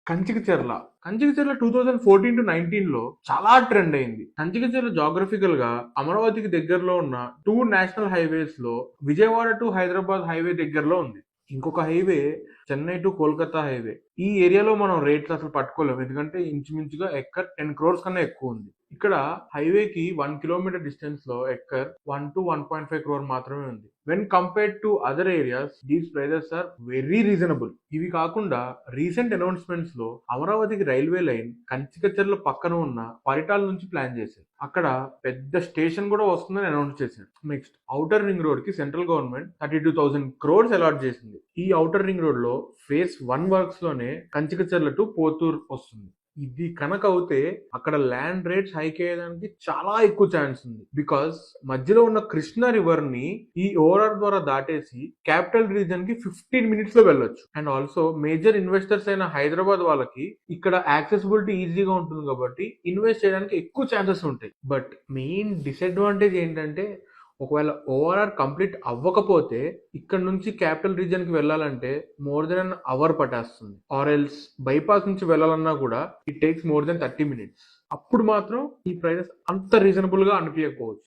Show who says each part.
Speaker 1: కంచికచర్ల. కంచికచర్ల 2014-19 లో చాలా ట్రెండ్ అయింది. కంచికచర్ల జాగ్రఫికల్ గా అమరావతికి దగ్గరలో ఉన్న 2 నేషనల్ హైవేస్ లో విజయవాడ టు హైదరాబాద్ హైవే దగ్గరలో ఉంది. ఇంకొక highway Chennai to Kolkata highway. ఈ ఏరియాలో మనం రేట్లు అసలు పట్టుకోలేము. ఎందుకంటే ఇంచుమించుగా ఎక్కర్ 10 crores కన్నా ఎక్కువ ఉంది. ఇక్కడ హైవేకి 1 కిలోమీటర్ డిస్టెన్స్ లో ఎక్కర్ 1 to 1.5 crore మాత్రమే ఉంది. When compared to other areas these prices are very reasonable. ఇవి కాకుండా రీసెంట్ అనౌన్స్మెంట్స్ లో అమరావతికి రైల్వే లైన్ కంచికచర్ల పక్కన ఉన్న పరిటాల నుంచి ప్లాన్ చేశారు. అక్కడ పెద్ద స్టేషన్ కూడా వస్తుందని అనౌన్స్ చేశారు. నెక్స్ట్ ఔటర్ రింగ్ రోడ్ కి సెంట్రల్ గవర్నమెంట్ 32,000 crores అలాట్ చేసింది. ఈ ఔటర్ రింగ్ రోడ్ లో ఫేజ్ 1 వర్క్స్ లోనే కంచికచర్ల టు పోతూర్ వస్తుంది. ఇది కనుక అవుతే అక్కడ ల్యాండ్ రేట్స్ హైక్ అయ్యేదానికి చాలా ఎక్కువ ఛాన్స్ ఉంది. బికాస్ మధ్యలో ఉన్న కృష్ణా రివర్ ని ఈ ఓఆర్ఆర్ ద్వారా దాటేసి క్యాపిటల్ రీజన్ కి 15 minutes లో వెళ్ళొచ్చు. అండ్ ఆల్సో మేజర్ ఇన్వెస్టర్స్ అయిన హైదరాబాద్ వాళ్ళకి ఇక్కడ యాక్సెసిబిలిటీ ఈజీగా ఉంటుంది కాబట్టి ఇన్వెస్ట్ చేయడానికి ఎక్కువ ఛాన్సెస్ ఉంటాయి. బట్ మెయిన్ డిసడ్వాంటేజ్ ఏంటంటే ఒకవేళ ఓఆర్ఆర్ కంప్లీట్ అవ్వకపోతే ఇక్కడ నుంచి క్యాపిటల్ రీజన్ కి వెళ్ళాలంటే మోర్ దెన్ అన్ అవర్ పట్టేస్తుంది. ఆర్ ఎల్స్ బైపాస్ నుంచి వెళ్ళాలన్నా కూడా it takes more than 30 minutes. అప్పుడు మాత్రం ఈ ప్రైజెస్ అంత రీజనబుల్ గా అనిపించకపోవచ్చు.